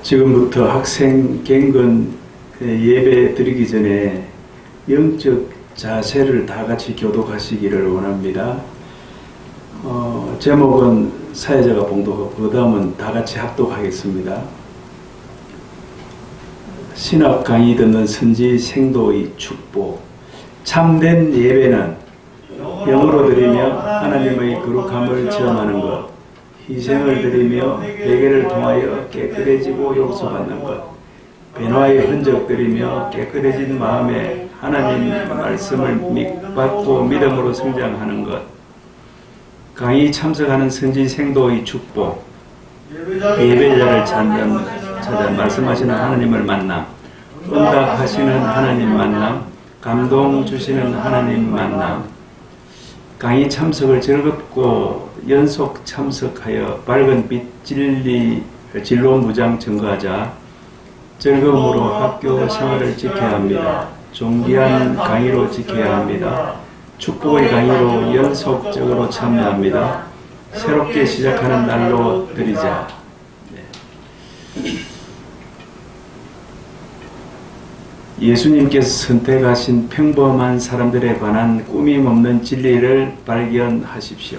지금부터 학생 갱근 예배 드리기 전에 영적 자세를 다 같이 교독하시기를 원합니다. 제목은 사회자가 봉독하고 그 다음은 다 같이 합독하겠습니다. 신학 강의 듣는 선지 생도의 축복. 참된 예배는 영으로 드리며 하나님의 거룩함을 체험하는 것, 희생을 드리며 회개를 통하여 깨끗해지고 용서받는 것, 변화의 흔적 드리며 깨끗해진 마음에 하나님 말씀을 믿고 믿음으로 성장하는 것, 강의 참석하는 선지 생도의 축복, 예배자를 찾아 말씀하시는 하나님을 만남, 응답하시는 하나님 만남, 감동 주시는 하나님 만남, 강의 참석을 즐겁고 연속 참석하여 밝은 빛 진로 무장 증거하자. 즐거움으로 학교 생활을 지켜야 합니다. 존귀한 강의로 지켜야 합니다. 축복의 강의로 연속적으로 참여합니다. 새롭게 시작하는 날로 드리자. 예수님께서 선택하신 평범한 사람들에 관한 꾸밈 없는 진리를 발견하십시오.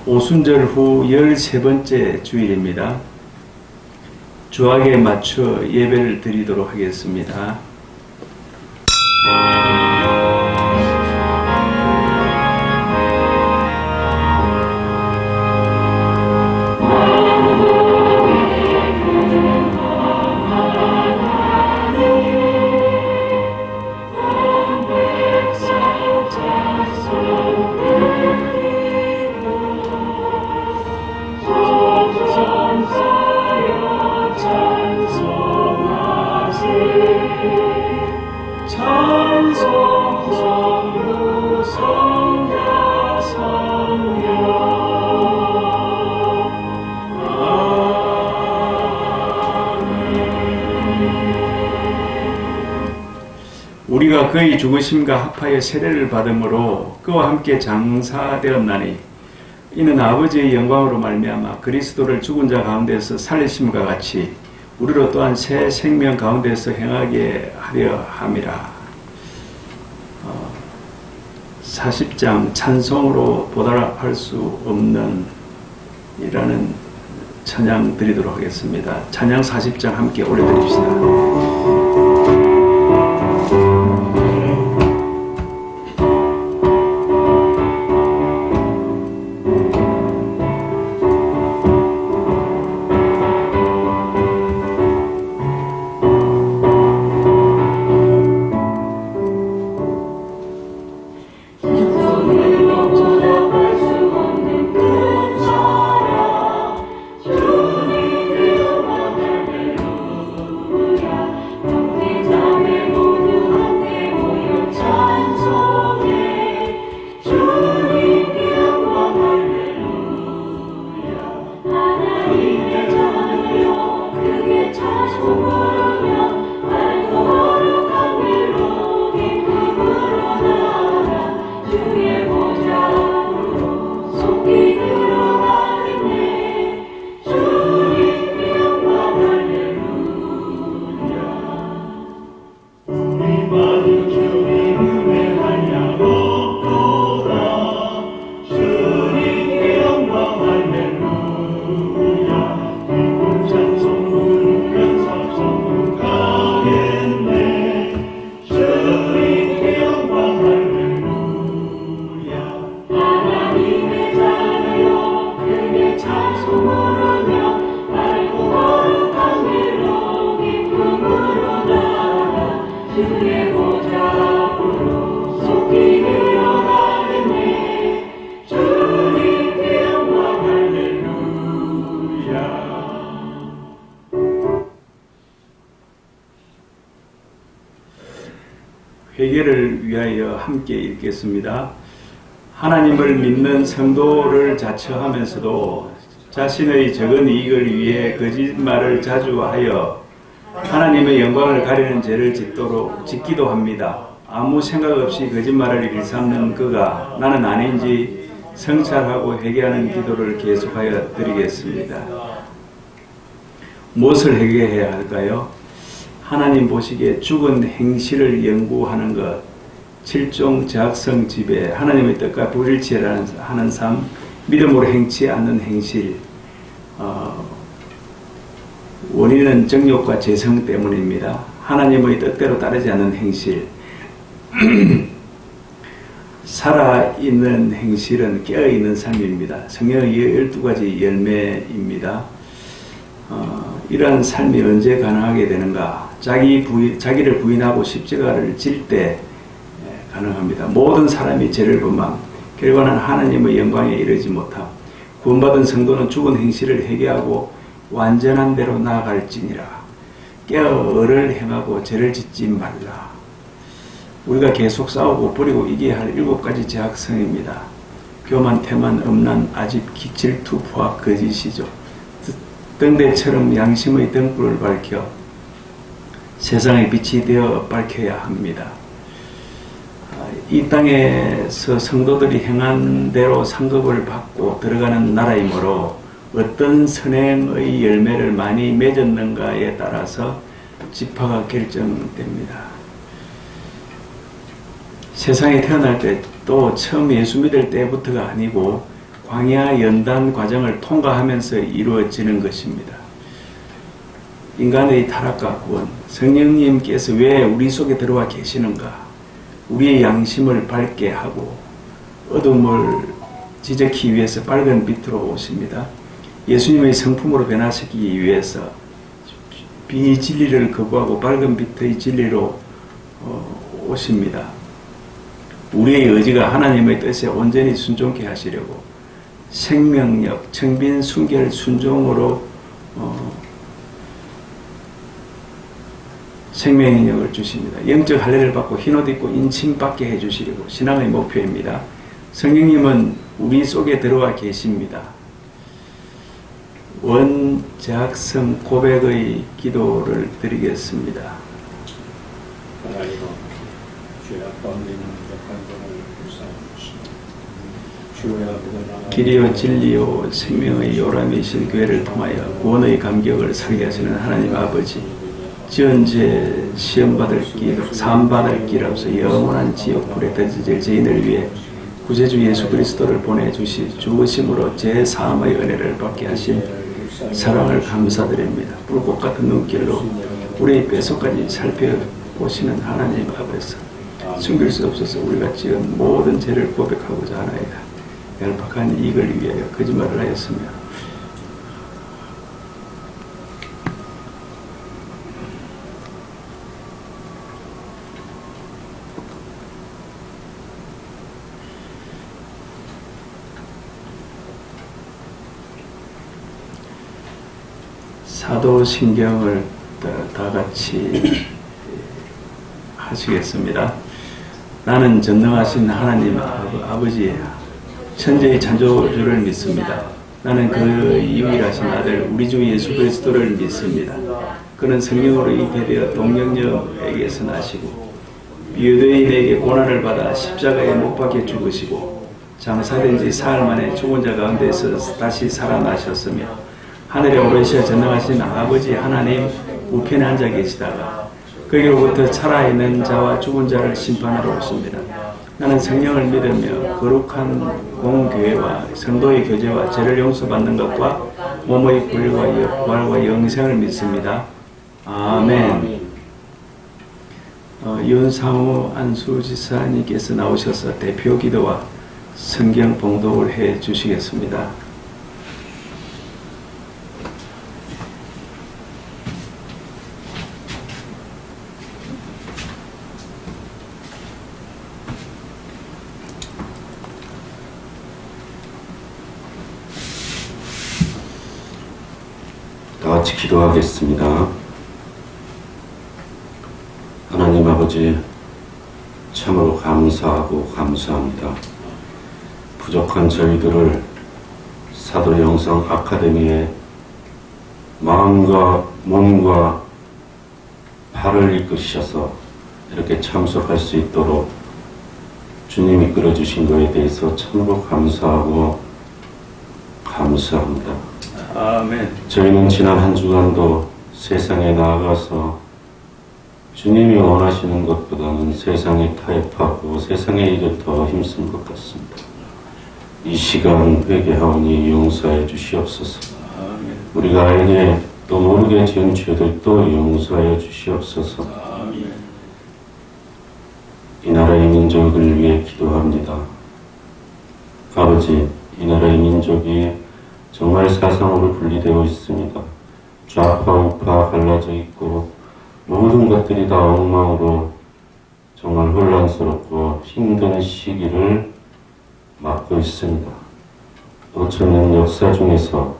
오순절 후 13번째 주일입니다. 주학에 맞춰 예배를 드리도록 하겠습니다. 우리가 그의 죽으심과 합하여 세례를 받음으로 그와 함께 장사되었나니 이는 아버지의 영광으로 말미암아 그리스도를 죽은 자 가운데서 살리심과 같이 우리로 또한 새 생명 가운데서 행하게 하려 함이라. 40장 찬송으로 보답할 수 없는 이라는 찬양 드리도록 하겠습니다. 찬양 40장 함께 올려드립시다. 회개를 위하여 함께 읽겠습니다. 하나님을 믿는 성도를 자처하면서도 자신의 적은 이익을 위해 거짓말을 자주 하여 하나님의 영광을 가리는 죄를 짓기도 합니다. 아무 생각 없이 거짓말을 일삼는 그가 나는 아닌지 성찰하고 회개하는 기도를 계속하여 드리겠습니다. 무엇을 회개해야 할까요? 하나님 보시기에 죽은 행실을 연구하는 것, 7종 제약성 지배, 하나님의 뜻과 불일치하는 삶, 믿음으로 행치 않는 행실, 원인은 정욕과 재성 때문입니다. 하나님의 뜻대로 따르지 않는 행실, 살아있는 행실은 깨어있는 삶입니다. 성령의 12가지 열매입니다. 이러한 삶이 언제 가능하게 되는가? 자기를 부인하고 십자가를 질 때 가능합니다. 모든 사람이 죄를 범함, 결과는 하나님의 영광에 이르지 못함. 구원받은 성도는 죽은 행실을 회개하고 완전한 대로 나아갈지니라. 깨어 을을 행하고 죄를 짓지 말라. 우리가 계속 싸우고 뿌리고 이겨야 할 7가지 제약성입니다. 교만, 태만, 음란, 아집, 질투, 부악, 거짓이죠. 등대처럼 양심의 등불을 밝혀 세상의 빛이 되어 밝혀야 합니다. 이 땅에서 성도들이 행한 대로 상급을 받고 들어가는 나라이므로 어떤 선행의 열매를 많이 맺었는가에 따라서 지파가 결정됩니다. 세상에 태어날 때 또 처음 예수 믿을 때부터가 아니고 광야 연단 과정을 통과하면서 이루어지는 것입니다. 인간의 타락과 구원, 성령님께서 왜 우리 속에 들어와 계시는가? 우리의 양심을 밝게 하고 어둠을 지적하기 위해서 밝은 빛으로 오십니다. 예수님의 성품으로 변화시키기 위해서 비진리를 거부하고 밝은 빛의 진리로 오십니다. 우리의 의지가 하나님의 뜻에 온전히 순종케 하시려고 생명력, 청빈, 순결, 순종으로 생명력을 주십니다. 영적 할례를 받고 흰옷 입고 인침받게 해주시려고 신앙의 목표입니다. 성령님은 우리 속에 들어와 계십니다. 원제약성 고백의 기도를 드리겠습니다. 길이요 진리요 생명의 요람이신 교회를 통하여 구원의 감격을 살게 하시는 하나님 아버지, 지은죄 시험받을 길, 사함받을 길 앞서 영원한 지옥불에 던져질 죄인을 위해 구세주 예수 그리스도를 보내주심으로 제3의 은혜를 받게 하신 사랑을 감사드립니다. 불꽃 같은 눈길로 우리의 뼛속까지 살펴보시는 하나님 앞에서 숨길 수 없어서 우리가 지은 모든 죄를 고백하고자 하나이다. 얄팍한 이익을 위하여 거짓말을 하였으며 사도신경을 다 같이 하시겠습니다. 나는 전능하신 하나님 아버지의 천재의 창조주를 믿습니다. 나는 그 유일하신 아들 우리 주 예수 그리스도를 믿습니다. 그는 성령으로 잉태되어 동정녀에게서 나시고 유대인에게 고난을 받아 십자가에 못 박혀 죽으시고 장사된 지 사흘 만에 죽은 자 가운데서 다시 살아나셨으며 하늘에 오르시어 전능하신 아버지 하나님 우편에 앉아 계시다가 거기로부터 살아있는 자와 죽은 자를 심판하러 오십니다. 나는 성령을 믿으며 거룩한 공교회와 성도의 교제와 죄를 용서받는 것과 몸의 부활과 영생을 믿습니다. 아멘. 윤상우 안수지사님께서 나오셔서 대표 기도와 성경 봉독을 해 주시겠습니다. 다 같이 기도하겠습니다. 하나님 아버지, 참으로 감사하고 감사합니다. 부족한 저희들을 사도의 영성 아카데미에 마음과 몸과 발을 이끄셔서 이렇게 참석할 수 있도록 주님이 이끌어 주신 것에 대해서 참으로 감사하고 감사합니다. 아멘. 저희는 지난 한 주간도 세상에 나아가서 주님이 원하시는 것보다는 세상에 타협하고 세상의 일을 더 힘쓴 것 같습니다. 이 시간 회개하오니 용서해 주시옵소서. 아멘. 우리가 알게 또 모르게 지은 죄들도 용서하여 주시옵소서. 아멘. 이 나라의 민족을 위해 기도합니다. 아버지, 이 나라의 민족이 정말 사상으로 분리되어 있습니다. 좌파 우파 갈라져 있고 모든 것들이 다 엉망으로 정말 혼란스럽고 힘든 시기를 맞고 있습니다. 5천년 역사 중에서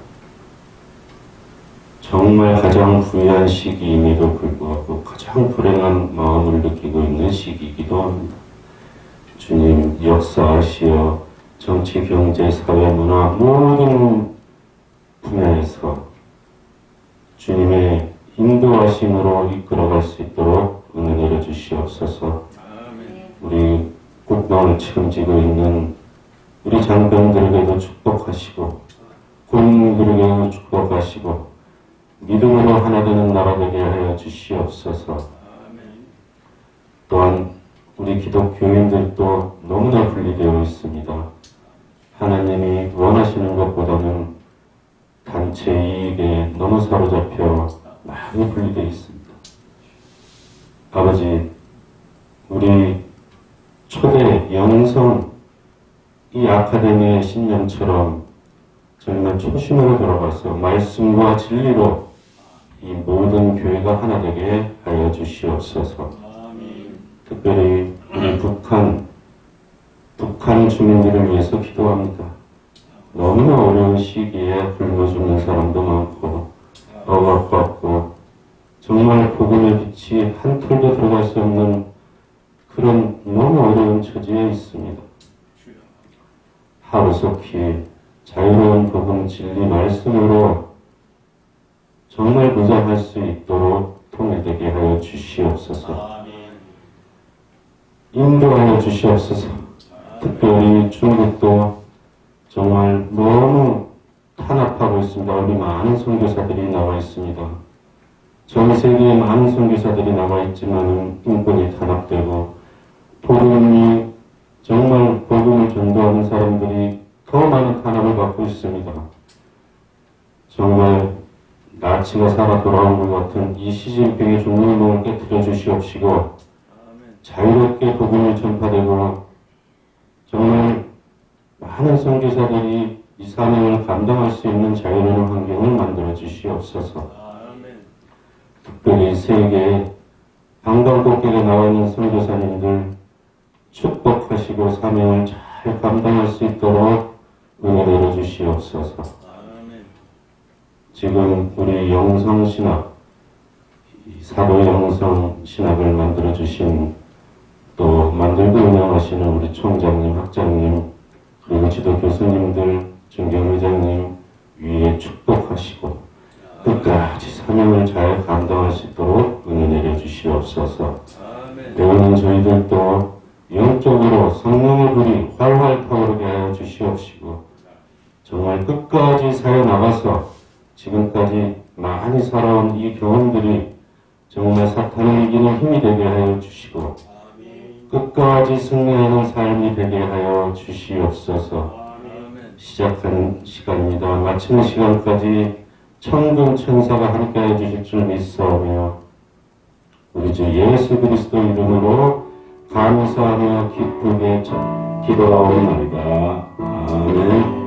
정말 가장 부유한 시기임에도 불구하고 가장 불행한 마음을 느끼고 있는 시기이기도 합니다. 주님, 역사하시어 정치, 경제, 사회, 문화 모든 분야에서 주님의 인도하심으로 이끌어갈 수 있도록 은혜 내려주시옵소서. 우리 국방을 책임지고 있는 우리 장병들에게도 축복하시고 군인들에게도 축복하시고 믿음으로 하나 되는 나라 되게 하여 주시옵소서. 또한 우리 기독교인들도 너무나 분리되어 있습니다. 하나님이 원하시는 것보다는 단체 이익에 너무 사로잡혀 많이 분리되어 있습니다. 아버지, 우리 초대 영성 이 아카데미의 신념처럼 정말 초심으로 돌아가서 말씀과 진리로 이 모든 교회가 하나 되게 하여 주시옵소서. 특별히 우리 북한 주민들을 위해서 기도합니다. 너무나 어려운 시기에 굶어 죽는 사람도 많고 억압받고 정말 복음의 빛이 한 톨도 들어갈 수 없는 그런 너무 어려운 처지에 있습니다. 하루속히 자유로운 복음 진리 말씀으로 정말 무장할 수 있도록 통일되게 하여 주시옵소서. 인도하여 주시옵소서. 특별히 중국도 정말 너무 탄압하고 있습니다. 우리 많은 선교사들이 나와 있습니다. 전 세계에 많은 선교사들이 나와 있지만 인권이 탄압되고 복음이 정말 복음을 전도하는 사람들이 더 많은 탄압을 받고 있습니다. 정말 나치가 살아 돌아온 것 같은 이 시진핑의 종류를 깨뜨려 주시옵시고 자유롭게 복음이 전파되고 정말 많은 선교사들이 이 사명을 감당할 수 있는 자유로운 환경을 만들어 주시옵소서. 특별히 세계에 방방곡곡에 나와 있는 선교사님들 축복하시고 사명을 잘 감당할 수 있도록 은혜 내려 주시옵소서. 지금 우리 영성신학, 사도 영성신학을 만들어 주신 또 만들고 운영하시는 우리 총장님, 학장님, 그리고 지도 교수님들, 중경회장님 위에 축복하시고 끝까지 사명을 잘 감당할 수 있도록 은혜 내려 주시옵소서. 배우는 저희들도 영적으로 성령의 불이 활활 타오르게 하여 주시옵시고 정말 끝까지 사회 나가서 지금까지 많이 살아온 이 경험들이 정말 사탄을 이기는 힘이 되게 하여 주시고 끝까지 승리하는 삶이 되게 하여 주시옵소서. 시작한 시간입니다. 마치는 시간까지 천군 천사가 함께해 주실 줄 믿사오며 우리 주 예수 그리스도 이름으로 감사하며 기쁘게 기도하옵나이다. 아멘.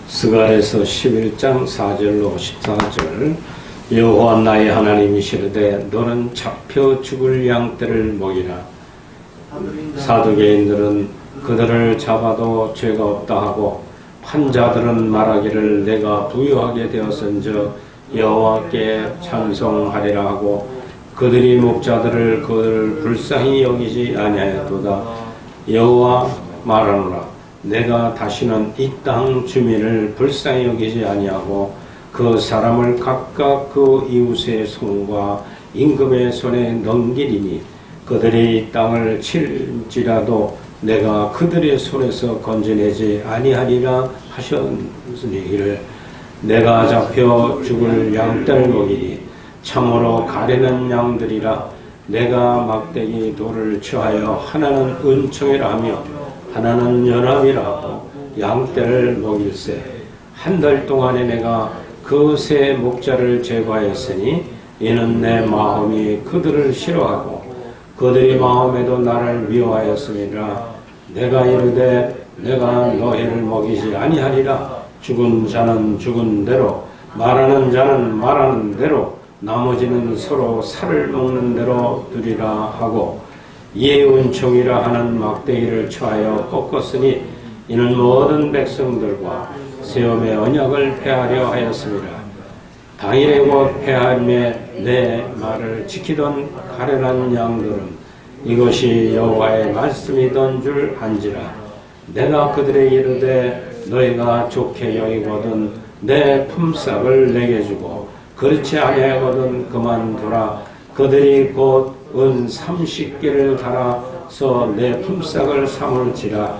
스갈에서 11장 4절로 14절 여호와 나의 하나님이시르되 너는 잡혀 죽을 양떼를 먹이라. 사두개인들은 그들을 잡아도 죄가 없다 하고 판자들은 말하기를 내가 부유하게 되었은즉 여호와께 찬송하리라 하고 그들이 목자들을 그들을 불쌍히 여기지 아니하였도다. 여호와 말하노라. 내가 다시는 이 땅 주민을 불쌍히 여기지 아니하고 그 사람을 각각 그 이웃의 손과 임금의 손에 넘기리니 그들이 이 땅을 칠지라도 내가 그들의 손에서 건져내지 아니하리라 하셨으니 이를 내가 잡혀 죽을 양떼를 먹이니 참으로 가리는 양들이라. 내가 막대기 돌을 취하여 하나는 은총이라 하며 하나는 연합이라 하고 양떼를 먹일세. 한 달 동안에 내가 그 세 목자를 제거하였으니 이는 내 마음이 그들을 싫어하고 그들이 마음에도 나를 미워하였음이라. 내가 이르되 내가 너희를 먹이지 아니하리라. 죽은 자는 죽은 대로 말하는 자는 말하는 대로 나머지는 서로 살을 먹는 대로 두리라 하고 이에 은총이라 하는 막대기를 취하여 꺾었으니 이는 모든 백성들과 세움의 언약을 폐하려 하였습니다. 당일에 곧 폐하림에 내 말을 지키던 가련한 양들은 이것이 여호와의 말씀이던 줄 안지라. 내가 그들에게 이르되 너희가 좋게 여기거든 내 품삯을 내게 주고 그렇지 아니하거든 그만두라. 그들이 곧 은 30개를 달아서 내 품삯을 삼을지라.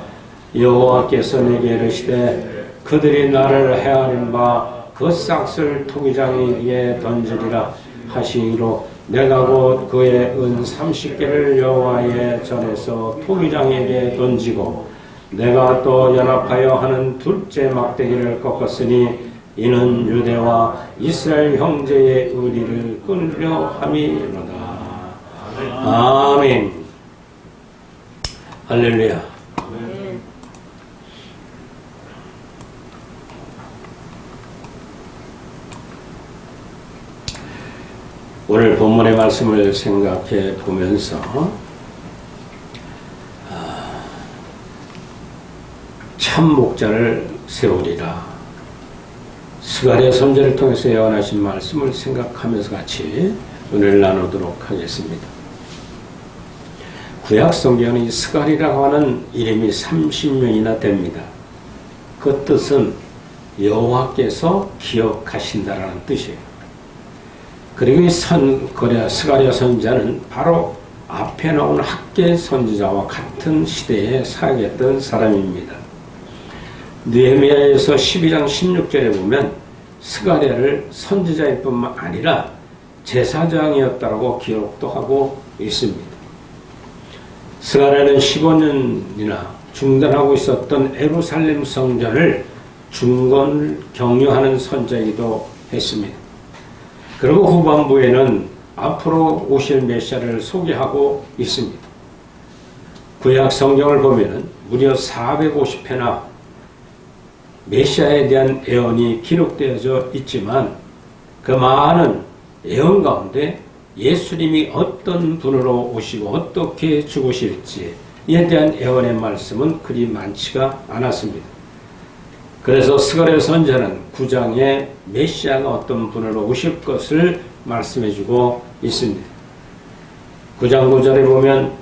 여호와께서 내게 이르시되 그들이 나를 헤아린 바 그 싹을 토기장에게 던지리라 하시기로 내가 곧 그의 은 30개를 여호와의 전에서 토기장에게 던지고 내가 또 연합하여 하는 둘째 막대기를 꺾었으니 이는 유대와 이스라엘 형제의 의리를 끊으려 함이로다. 아멘. 할렐루야. 오늘 본문의 말씀을 생각해 보면서 참 목자를 세우리라. 스가랴 선지자를 통해서 예언하신 말씀을 생각하면서 같이 은혜를 나누도록 하겠습니다. 구약 성경은 이 스가랴라고 하는 이름이 30명이나 됩니다. 그 뜻은 여호와께서 기억하신다라는 뜻이에요. 그리고 이 스가랴 선지자는 바로 앞에 나온 학계 선지자와 같은 시대에 살아갔던 사람입니다. 느헤미야에서 12장 16절에 보면 스가랴를 선지자일 뿐만 아니라 제사장이었다고 기록도 하고 있습니다. 스가랴는 15년이나 중단하고 있었던 예루살렘 성전을 중건 격려하는 선지자이기도 했습니다. 그리고 후반부에는 앞으로 오실 메시아를 소개하고 있습니다. 구약 성경을 보면 무려 450회나 메시아에 대한 예언이 기록되어져 있지만 그 많은 예언 가운데 예수님이 어떤 분으로 오시고 어떻게 죽으실지에 대한 예언의 말씀은 그리 많지가 않았습니다. 그래서 스가랴 선지자는 9장에 메시아가 어떤 분으로 오실 것을 말씀해주고 있습니다. 9장 9절에 보면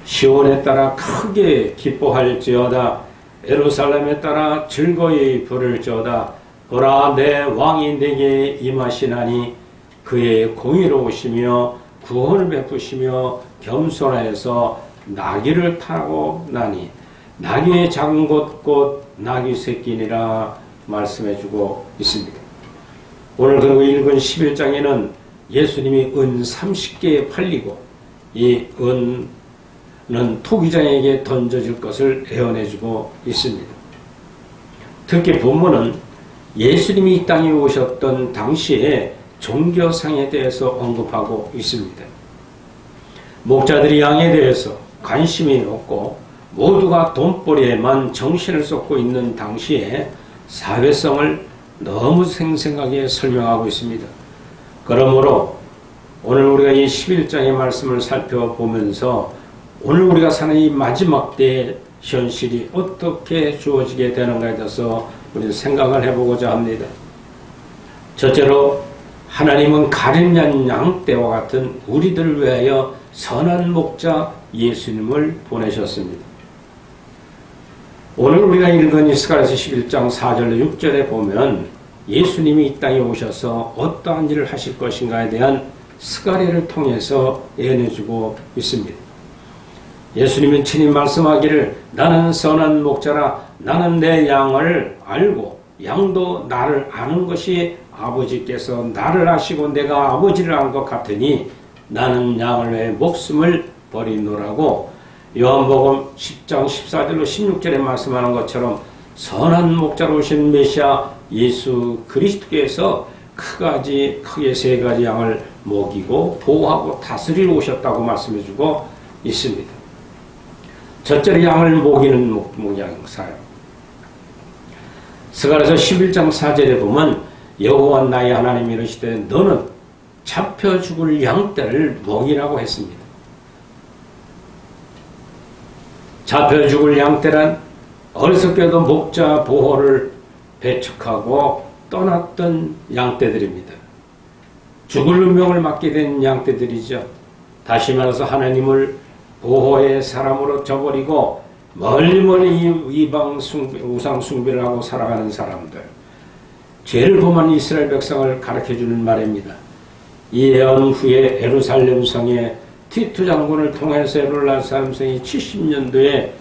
시온에 따라 크게 기뻐할지어다 예루살렘에 따라 즐거이 부를지어다 보라 내 왕이 내게 임하시나니 그의 공의로우시며 구원을 베푸시며 겸손하여서 나귀를 타고 나니 나귀의 작은 곳 곧 나귀 새끼니라 말씀해주고 있습니다. 오늘 그리고 읽은 11장에는 예수님이 은 30개에 팔리고 이 은은 토기장에게 던져질 것을 예언해주고 있습니다. 특히 본문은 예수님이 이 땅에 오셨던 당시에 종교상에 대해서 언급하고 있습니다. 목자들이 양에 대해서 관심이 없고 모두가 돈벌이에만 정신을 쏟고 있는 당시에 사회성을 너무 생생하게 설명하고 있습니다. 그러므로 오늘 우리가 이 11장의 말씀을 살펴보면서 오늘 우리가 사는 이 마지막 때의 현실이 어떻게 주어지게 되는가에 대해서 우리는 생각을 해보고자 합니다. 첫째로 하나님은 가련한 양떼와 같은 우리들을 위하여 선한 목자 예수님을 보내셨습니다. 오늘 우리가 읽은 스가랴서 11장 4절로 6절에 보면 예수님이 이 땅에 오셔서 어떠한 일을 하실 것인가에 대한 스가랴를 통해서 예언해주고 있습니다. 예수님은 친히 말씀하기를 나는 선한 목자라 나는 내 양을 알고 양도 나를 아는 것이 아버지께서 나를 아시고 내가 아버지를 안 것 같으니 나는 양을 위해 목숨을 버리노라고 요한복음 10장 14절로 16절에 말씀하는 것처럼 선한 목자로 오신 메시아 예수 그리스도께서 크게 세 가지 양을 먹이고 보호하고 다스리러 오셨다고 말씀해주고 있습니다. 첫째로 양을 먹이는 목양사요. 스가랴서 11장 4절에 보면 여호와 나의 하나님이 이르시되 너는 잡혀 죽을 양떼를 먹이라고 했습니다. 잡혀 죽을 양떼란 어리석게도 목자 보호를 배척하고 떠났던 양떼들입니다. 죽을 운명을 맞게 된 양떼들이죠. 다시 말해서 하나님을 보호의 사람으로 저버리고 멀리 이방 우상 숭배를 하고 살아가는 사람들, 죄를 범한 이스라엘 백성을 가르쳐주는 말입니다. 이 예언 후에 예루살렘 성에 티투 장군을 통해서 예루살렘 성이 70년도에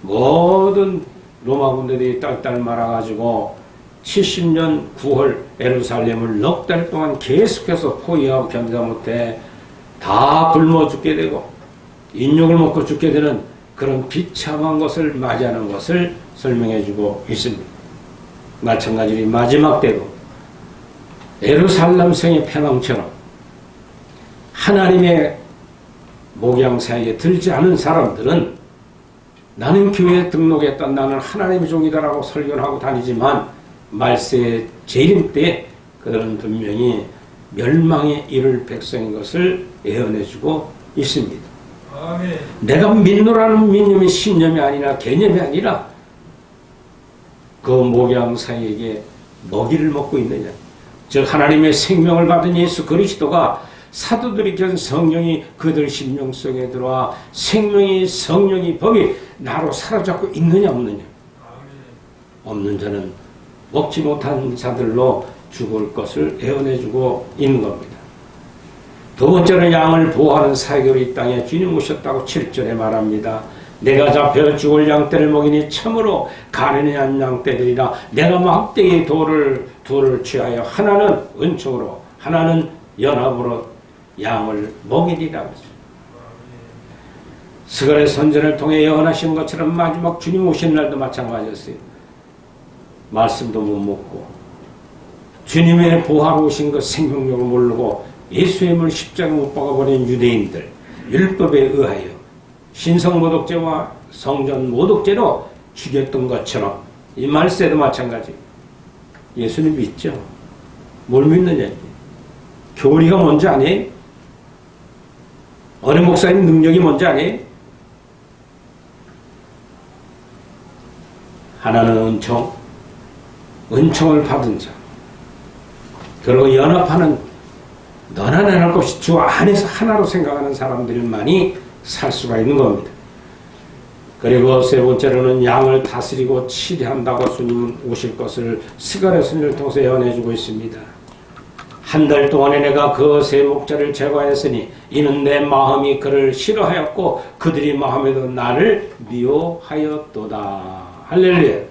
모든 로마 군대들이 딸딸 말아가지고 70년 9월 예루살렘을 넉 달 동안 계속해서 포위하고 견디다 못해 다 굶어 죽게 되고 인육을 먹고 죽게 되는 그런 비참한 것을 맞이하는 것을 설명해주고 있습니다. 마찬가지로 마지막 때도 예루살렘 성의 패망처럼 하나님의 목양사에게 들지 않은 사람들은 나는 교회에 등록했다, 나는 하나님의 종이다라고 설교하고 다니지만 말세의 재림 때 그들은 분명히 멸망에 이를 백성인 것을 예언해주고 있습니다. 아멘. 내가 믿노라는 믿음이 신념이 아니라 개념이 아니라 그 목양사에게 먹이를 먹고 있느냐, 즉 하나님의 생명을 받은 예수 그리스도가 사도들이 견 성령이 그들 심령 속에 들어와 생명이 성령이 법이 나로 사로잡고 있느냐 없느냐. 없는 자는 먹지 못한 자들로 죽을 것을 예언해주고 있는 겁니다. 두 번째는 양을 보호하는 사역으로 이 땅에 주님 오셨다고 7절에 말합니다. 내가 잡혀 죽을 양떼를 먹이니 참으로 가련한 양떼들이라. 내가 막대기 돌을 취하여 하나는 은총으로 하나는 연합으로 양을 먹이리라고 했습니다. 스가랴 선전을 통해 예언하신 것처럼 마지막 주님 오신 날도 마찬가지였어요. 말씀도 못 먹고 주님의 보호하러 오신 것 생명력을 모르고 예수님을 십자가에 못 박아버린 유대인들, 율법에 의하여 신성모독죄와 성전 모독죄로 죽였던 것처럼 이 말세도 마찬가지. 예수님 믿죠? 뭘 믿느냐? 교리가 뭔지 아니? 어느 목사님 능력이 뭔지 아니? 하나는 은총을 받은 자, 그리고 연합하는 너나 나나 것이 주 안에서 하나로 생각하는 사람들만이 살 수가 있는 겁니다. 그리고 세 번째로는 양을 다스리고 치리한다고 주님 오실 것을 스가랴 선지를 통해서 예언해주고 있습니다. 한 달 동안에 내가 그 세 목자를 제거하였으니 이는 내 마음이 그를 싫어하였고 그들이 마음에도 나를 미워하였도다. 할렐루야.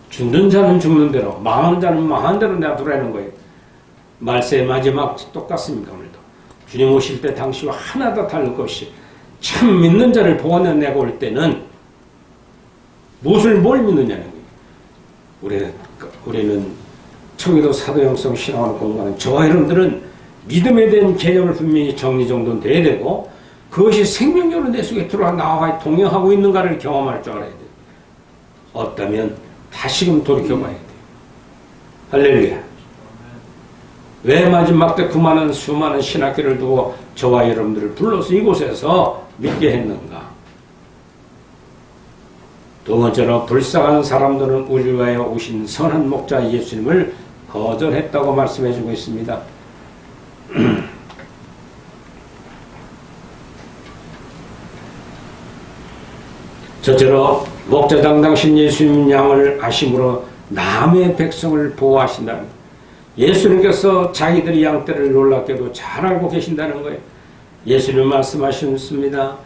죽는 자는 죽는 대로, 망하는 자는 망한 대로 놔두라는 거예요. 말세의 마지막 똑같습니다. 오늘도 주님 오실 때 당시와 하나도 다를 것이, 참 믿는 자를 보아내고 올 때는 뭘 믿느냐는 거예요. 우리는 청교도 사도형성 신앙을 공부하는 저와 여러분들은 믿음에 대한 개념을 분명히 정리정돈 돼야 되고, 그것이 생명력으로 내 속에 들어와 나와 동행하고 있는가를 경험할 줄 알아야 돼요. 없다면 다시금 돌이켜봐야 돼요. 할렐루야. 왜 마지막 때 그 많은 수많은 신학교를 두고 저와 여러분들을 불러서 이곳에서 믿게 했는가? 두 번째로 불쌍한 사람들은 우리를 위하여 오신 선한 목자 예수님을 거절했다고 말씀해 주고 있습니다. 첫째로 목자당 당신 예수님 양을 아심으로 남의 백성을 보호하신다는 거예요. 예수님께서 자기들이 양떼를 놀랍게도 잘 알고 계신다는 거예요. 예수님 말씀하셨습니다.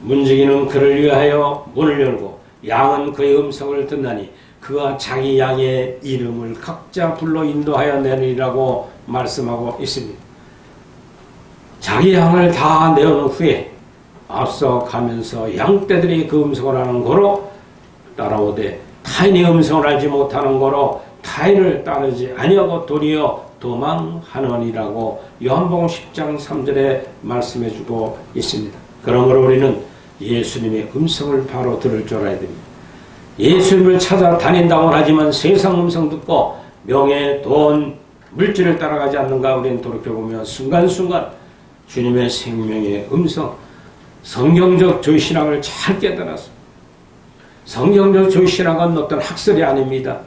문지기는 그를 위하여 문을 열고 양은 그의 음성을 듣나니 그가 자기 양의 이름을 각자 불러 인도하여 내리라고 말씀하고 있습니다. 자기 양을 다 내어놓은 후에 앞서 가면서 양떼들이 그 음성을 하는 거로 따라오되 타인의 음성을 알지 못하는 거로 타인을 따르지 아니하고 도리어 도망하느니라고 요한복음 10장 3절에 말씀해 주고 있습니다. 그러므로 우리는 예수님의 음성을 바로 들을 줄 알아야 됩니다. 예수님을 찾아다닌다고 하지만 세상 음성 듣고 명예, 돈, 물질을 따라가지 않는가 우리는 돌이켜보면 순간순간 주님의 생명의 음성, 성경적 조신앙을 잘 깨달았습니다. 성경적 조신앙은 어떤 학설이 아닙니다.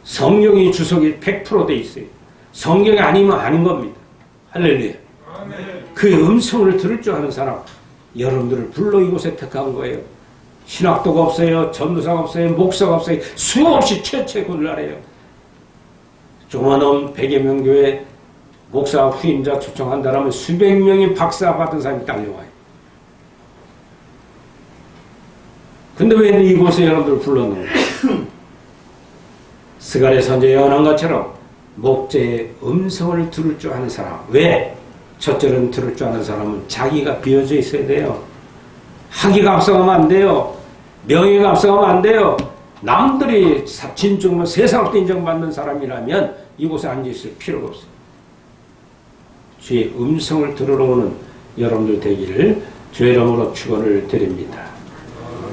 성경이 주석이 100% 돼 있어요. 성경이 아니면 아닌 겁니다. 할렐루야. 그 음성을 들을 줄 아는 사람, 여러분들을 불러 이곳에 택한 거예요. 신학도가 없어요. 전도사가 없어요. 목사가 없어요. 수없이 최고를 조만원 100여 명 교회 목사 후임자 초청한다면 수백 명의 박사 받은 사람이 딸려와요. 근데 왜 이곳에 여러분들을 불렀는가? 스가랴 선지에 예언한 것처럼 목자의 음성을 들을 줄 아는 사람. 왜? 첫째는 들을 줄 아는 사람은 자기가 비어져 있어야 돼요. 학위가 앞서가면 안 돼요. 명예가 앞서가면 안 돼요. 남들이 진정으로 세상으로 인정받는 사람이라면 이곳에 앉아있을 필요가 없어요. 주의 음성을 들으러 오는 여러분들 되기를 주의 이름으로 축원을 드립니다.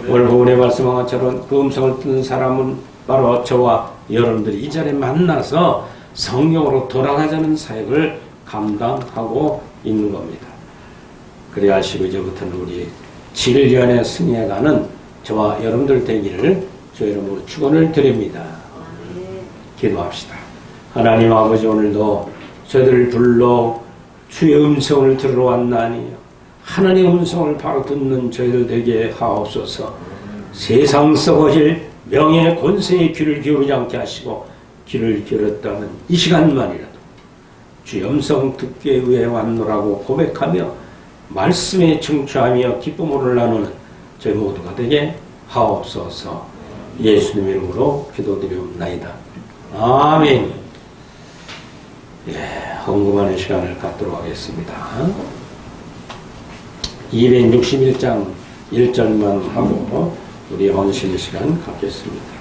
오늘 본문에 말씀한 것처럼 그 음성을 듣는 사람은 바로 저와 여러분들이 이 자리에 만나서 성령으로 돌아가자는 사역을 감당하고 있는 겁니다. 그래야 하시고 이제부터는 우리 진리안에 승리해가는 저와 여러분들 되기를 주의 이름으로 축원을 드립니다. 기도합시다. 하나님 아버지, 오늘도 저희들을 불러 주의 음성을 들으러 왔나니 하나님의 음성을 바로 듣는 저희들 되게 하옵소서. 세상 썩어질 명예 권세의 귀를 기울이지 않게 하시고 귀를 기울였다는 이 시간만이라도 주의 음성 듣기에 의해 왔노라고 고백하며 말씀에 청취하며 기쁨으로 나누는 저희 모두가 되게 하옵소서. 예수님 이름으로 기도드리옵나이다. 아멘. 헌금하는 시간을 갖도록 하겠습니다. 261장 1절만 하고 우리 헌신 시간 갖겠습니다.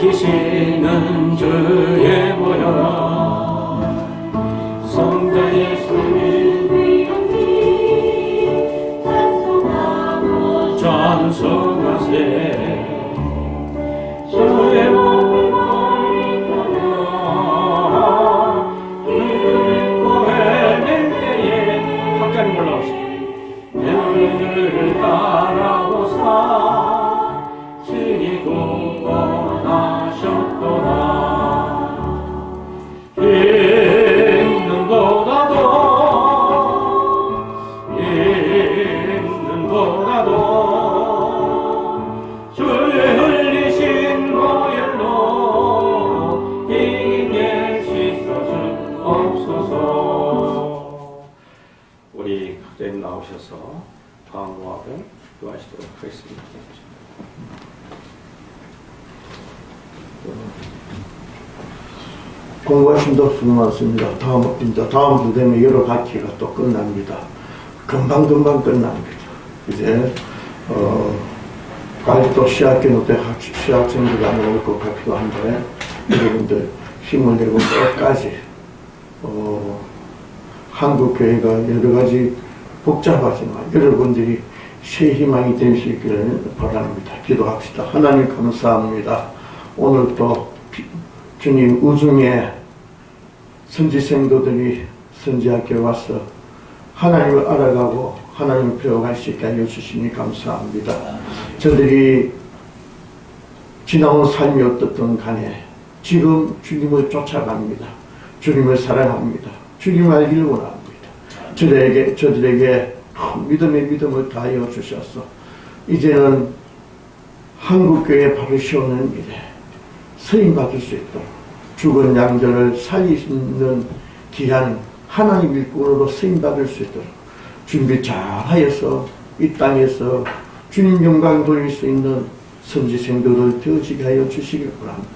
밝히시는 주의 모양 성자 예수님 찬송하세 주의 몸을 걸리거나 이를 고해낼 때에 각자님 올라오시고 내를 따라오사 지니고 하셨도다. 있는보다도 주의 흘리신 보혈로 이기게 씻어주옵소서. 우리 각자님 나오셔서 강구하고 기도하시도록 공부하신다 수고 많습니다. 다음 주 되면 여러 학기가 또 끝납니다. 금방 끝납니다. 이제 빨리 또 시학기는 때 시학생들이 안 올 것 같기도 한데 여러분들 힘을 내고 끝까지 한국교회가 여러 가지 복잡하지만 여러분들이 새 희망이 되시기를 바랍니다. 기도합시다. 하나님 감사합니다. 오늘 또 주님 우중에 선지생도들이 선지학교에 와서 하나님을 알아가고 하나님을 배워갈 수 있게 하여 주시니 감사합니다. 저들이 지나온 삶이 어떻든 간에 지금 주님을 쫓아갑니다. 주님을 사랑합니다. 주님 알기를 원합니다. 저들에게 믿음의 믿음을 다하여 주셔서 이제는 한국교회 바로 세우는 일에 서임받을 수 있도록 죽은 양들을 살리는 귀한 하나님 일꾼으로 서임받을 수 있도록 준비 잘 하여서 이 땅에서 주님 영광 돌릴 수 있는 선지생도를 되어지게 하여 주시길 바랍니다.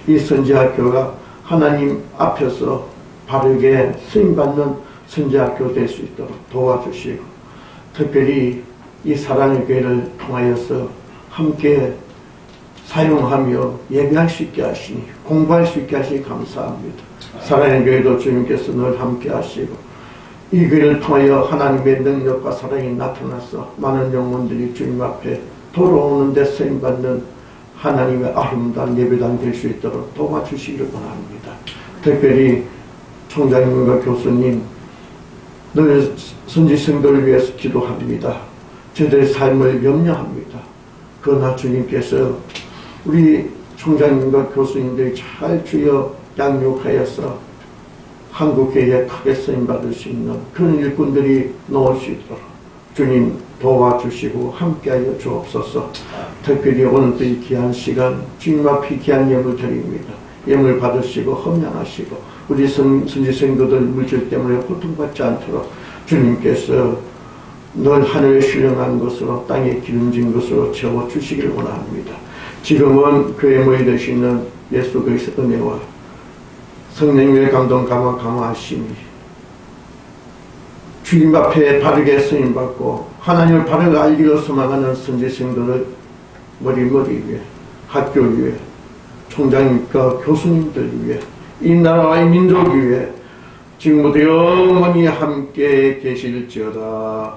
이 선지학교가 하나님 앞에서 바르게 쓰임받는 선지학교 될 수 있도록 도와주시고 특별히 이 사랑의 교회를 통하여서 함께 사용하며 예배할 수 있게 하시니 공부할 수 있게 하시니 감사합니다. 사랑의 교회도 주님께서 늘 함께 하시고 이 교회를 통하여 하나님의 능력과 사랑이 나타나서 많은 영혼들이 주님 앞에 돌아오는 데 쓰임받는 하나님의 아름다운 예배당 될 수 있도록 도와주시기를 원합니다. 특별히 총장님과 교수님 늘 선지생들을 위해서 기도합니다. 저들의 삶을 염려합니다. 그러나 주님께서 우리 총장님과 교수님들이 잘 주여 양육하여서 한국교회에 크게 쓰임받을 수 있는 그런 일꾼들이 나올 수 있도록 주님 도와주시고 함께하여 주옵소서. 특별히 오늘도 이 귀한 시간 주님 앞에 귀한 예물 드립니다. 예물 받으시고 헌양하시고 우리 선지생도들 물질 때문에 고통받지 않도록 주님께서 늘 하늘에 신령한 것으로 땅에 기름진 것으로 채워주시기를 원합니다. 지금은 교회 모여 되시는 예수 그리스도 은혜와 성령님의 감동 감화하심이 주님 앞에 바르게 쓰임받고 하나님을 바르게 알기로 소망하는 선지생들을 머리 위에 학교 위에 총장님과 교수님들 위해 이 나라와 이 민족 위해 지금부터 영원히 함께 계실지어다.